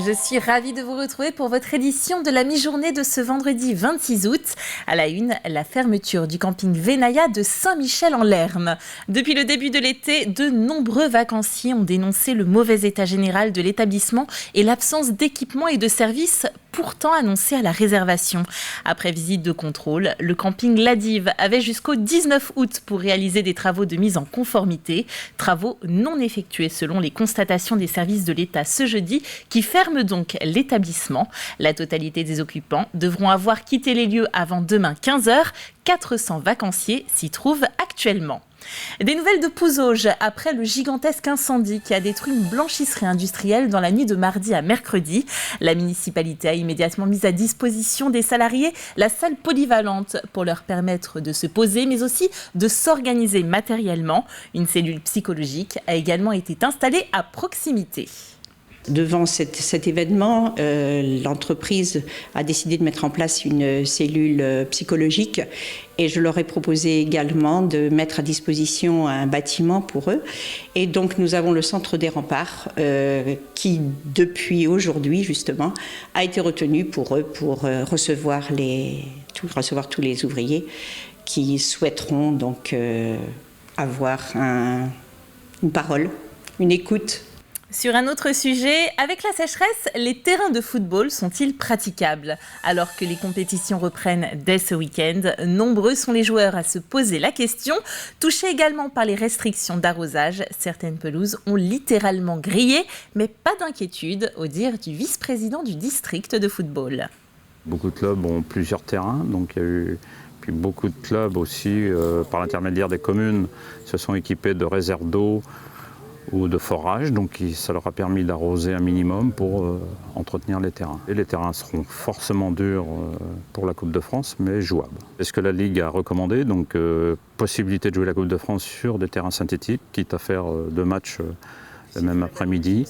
Je suis ravie de vous retrouver pour votre édition de la mi-journée de ce vendredi 26 août. À la une, la fermeture du camping Venaya de Saint-Michel-en-Lerme. Depuis le début de l'été, de nombreux vacanciers ont dénoncé le mauvais état général de l'établissement et l'absence d'équipements et de services pourtant annoncés à la réservation. Après visite de contrôle, le camping Ladive avait jusqu'au 19 août pour réaliser des travaux de mise en conformité. Travaux non effectués selon les constatations des services de l'État ce jeudi, qui ferment donc l'établissement. La totalité des occupants devront avoir quitté les lieux avant demain 15h. 400 vacanciers s'y trouvent actuellement. Des nouvelles de Pouzauges après le gigantesque incendie qui a détruit une blanchisserie industrielle dans la nuit de mardi à mercredi. La municipalité a immédiatement mis à disposition des salariés la salle polyvalente pour leur permettre de se poser, mais aussi de s'organiser matériellement. Une cellule psychologique a également été installée à proximité. Devant cet événement, l'entreprise a décidé de mettre en place une cellule psychologique et je leur ai proposé également de mettre à disposition un bâtiment pour eux. Et donc nous avons le centre des remparts qui, depuis aujourd'hui justement, a été retenu pour eux pour recevoir tous les ouvriers qui souhaiteront donc avoir une parole, une écoute. Sur un autre sujet, avec la sécheresse, les terrains de football sont-ils praticables ? Alors que les compétitions reprennent dès ce week-end, nombreux sont les joueurs à se poser la question. Touchés également par les restrictions d'arrosage, certaines pelouses ont littéralement grillé, mais pas d'inquiétude, au dire du vice-président du district de football. Beaucoup de clubs ont plusieurs terrains, donc il y a eu... Puis beaucoup de clubs aussi, par l'intermédiaire des communes, se sont équipés de réserves d'eau ou de forage, donc ça leur a permis d'arroser un minimum pour entretenir les terrains. Et les terrains seront forcément durs pour la Coupe de France, mais jouables. C'est ce que la Ligue a recommandé, donc possibilité de jouer la Coupe de France sur des terrains synthétiques, quitte à faire 2 matchs le même après-midi,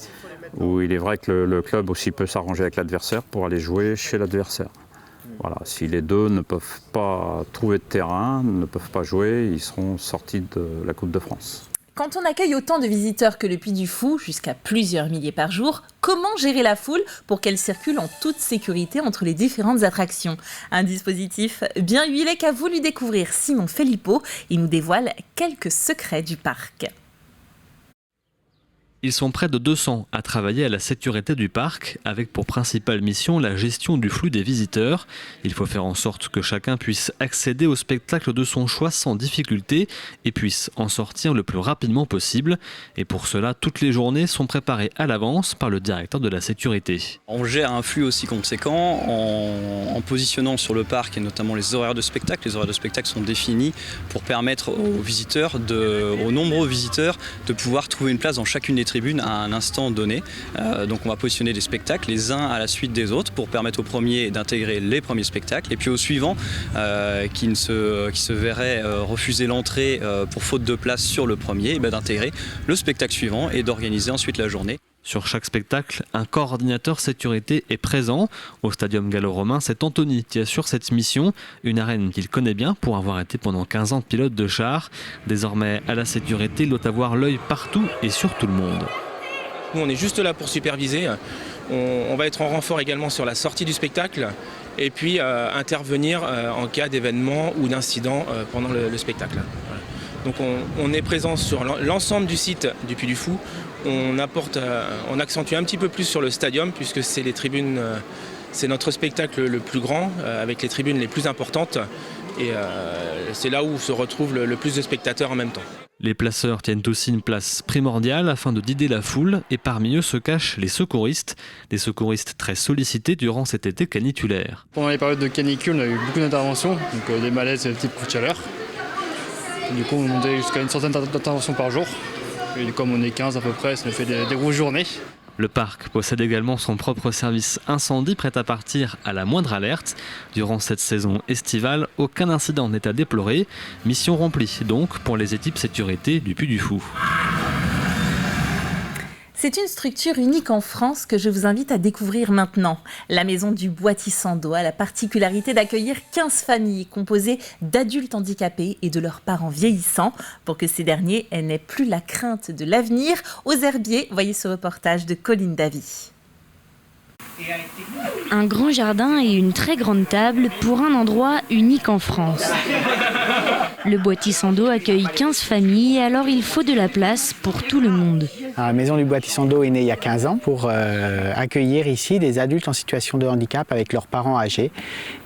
où il est vrai que le club aussi peut s'arranger avec l'adversaire pour aller jouer chez l'adversaire. Voilà, si les deux ne peuvent pas trouver de terrain, ne peuvent pas jouer, ils seront sortis de la Coupe de France. Quand on accueille autant de visiteurs que le Puy du Fou, jusqu'à plusieurs milliers par jour, comment gérer la foule pour qu'elle circule en toute sécurité entre les différentes attractions ? Un dispositif bien huilé qu'a voulu découvrir Simon Filippo. Il nous dévoile quelques secrets du parc. Ils sont près de 200 à travailler à la sécurité du parc, avec pour principale mission la gestion du flux des visiteurs. Il faut faire en sorte que chacun puisse accéder au spectacle de son choix sans difficulté et puisse en sortir le plus rapidement possible. Et pour cela, toutes les journées sont préparées à l'avance par le directeur de la sécurité. On gère un flux aussi conséquent en positionnant sur le parc et notamment les horaires de spectacle. Les horaires de spectacle sont définis pour permettre aux nombreux visiteurs de pouvoir trouver une place dans chacune des tribunes à un instant donné. Donc on va positionner des spectacles les uns à la suite des autres pour permettre aux premiers d'intégrer les premiers spectacles et puis aux suivants qui se verraient refuser l'entrée pour faute de place sur le premier, d'intégrer le spectacle suivant et d'organiser ensuite la journée. Sur chaque spectacle, un coordinateur sécurité est présent. Au Stadium gallo-romain, c'est Anthony qui assure cette mission. Une arène qu'il connaît bien pour avoir été pendant 15 ans pilote de char. Désormais, à la sécurité, il doit avoir l'œil partout et sur tout le monde. Nous, on est juste là pour superviser. On va être en renfort également sur la sortie du spectacle et puis intervenir en cas d'événement ou d'incident pendant le spectacle. Voilà. Donc on est présent sur l'ensemble du site du Puy du Fou. On accentue un petit peu plus sur le stadium puisque c'est les tribunes, c'est notre spectacle le plus grand avec les tribunes les plus importantes et c'est là où se retrouvent le plus de spectateurs en même temps. Les placeurs tiennent aussi une place primordiale afin de guider la foule et parmi eux se cachent les secouristes. Des secouristes très sollicités durant cet été caniculaire. Pendant les périodes de canicule, on a eu beaucoup d'interventions, donc des malaises et des petits coups de chaleur. Du coup, on montait jusqu'à une centaine d'interventions par jour. Et comme on est 15 à peu près, ça nous fait des grosses journées. Le parc possède également son propre service incendie prêt à partir à la moindre alerte. Durant cette saison estivale, aucun incident n'est à déplorer. Mission remplie donc pour les équipes sécurité du Puy du Fou. C'est une structure unique en France que je vous invite à découvrir maintenant. La Maison du Bois Tissando a la particularité d'accueillir 15 familles composées d'adultes handicapés et de leurs parents vieillissants pour que ces derniers n'aient plus la crainte de l'avenir. Aux Herbiers, voyez ce reportage de Colline Davy. Un grand jardin et une très grande table pour un endroit unique en France. Le Bois-Tissando accueille 15 familles, alors il faut de la place pour tout le monde. La Maison du Bois-Tissando est née il y a 15 ans pour accueillir ici des adultes en situation de handicap avec leurs parents âgés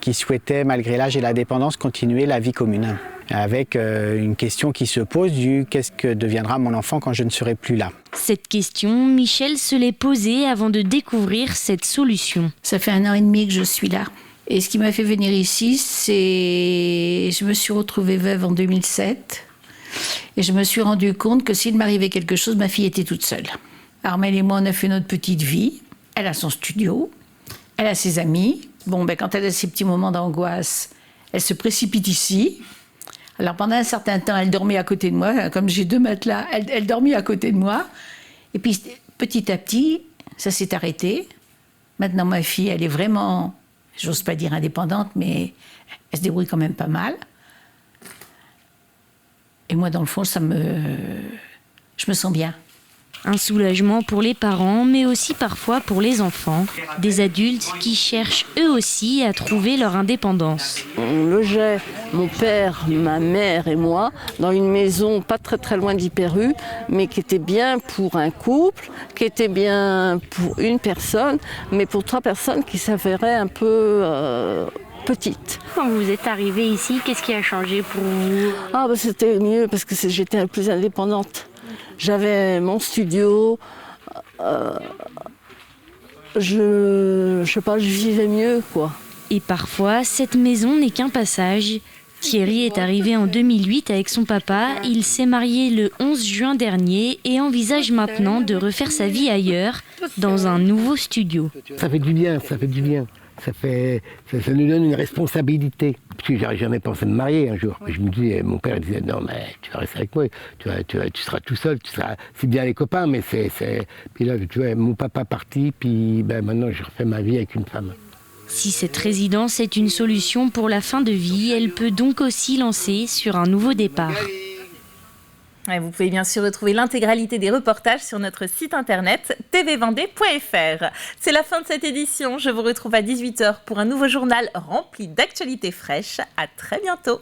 qui souhaitaient, malgré l'âge et la dépendance, continuer la vie commune. Avec une question qui se pose du « qu'est-ce que deviendra mon enfant quand je ne serai plus là ?» Cette question, Michel se l'est posée avant de découvrir cette solution. Ça fait 1 an et demi que je suis là. Et ce qui m'a fait venir ici, c'est... Je me suis retrouvée veuve en 2007. Et je me suis rendu compte que s'il m'arrivait quelque chose, ma fille était toute seule. Armelle et moi, on a fait notre petite vie. Elle a son studio. Elle a ses amis. Bon, quand elle a ses petits moments d'angoisse, elle se précipite ici. Alors pendant un certain temps, elle dormait à côté de moi. Comme j'ai 2 matelas, elle dormait à côté de moi. Et puis petit à petit, ça s'est arrêté. Maintenant, ma fille, elle est vraiment, j'ose pas dire indépendante, mais elle se débrouille quand même pas mal. Et moi, dans le fond, je me sens bien. Un soulagement pour les parents, mais aussi parfois pour les enfants. Des adultes qui cherchent eux aussi à trouver leur indépendance. On logeait, mon père, ma mère et moi, dans une maison pas très loin d'Hyper-U, mais qui était bien pour un couple, qui était bien pour une personne, mais pour 3 personnes qui s'avéraient un peu... petite. Quand vous êtes arrivée ici, qu'est-ce qui a changé pour vous ? C'était mieux parce que j'étais plus indépendante. J'avais mon studio, je sais pas, je vivais mieux, quoi. Et parfois, cette maison n'est qu'un passage. Thierry est arrivé en 2008 avec son papa. Il s'est marié le 11 juin dernier et envisage maintenant de refaire sa vie ailleurs, dans un nouveau studio. Ça fait du bien, ça fait du bien. Ça nous donne une responsabilité. Parce que j'aurais jamais pensé me marier un jour. Je me dis, mon père disait, non mais tu vas rester avec moi, tu seras tout seul, c'est bien les copains, mais c'est... Puis là, tu vois, mon papa parti, puis maintenant je refais ma vie avec une femme. Si cette résidence est une solution pour la fin de vie, elle peut donc aussi lancer sur un nouveau départ. Vous pouvez bien sûr retrouver l'intégralité des reportages sur notre site internet tvvendée.fr. C'est la fin de cette édition. Je vous retrouve à 18h pour un nouveau journal rempli d'actualités fraîches. À très bientôt.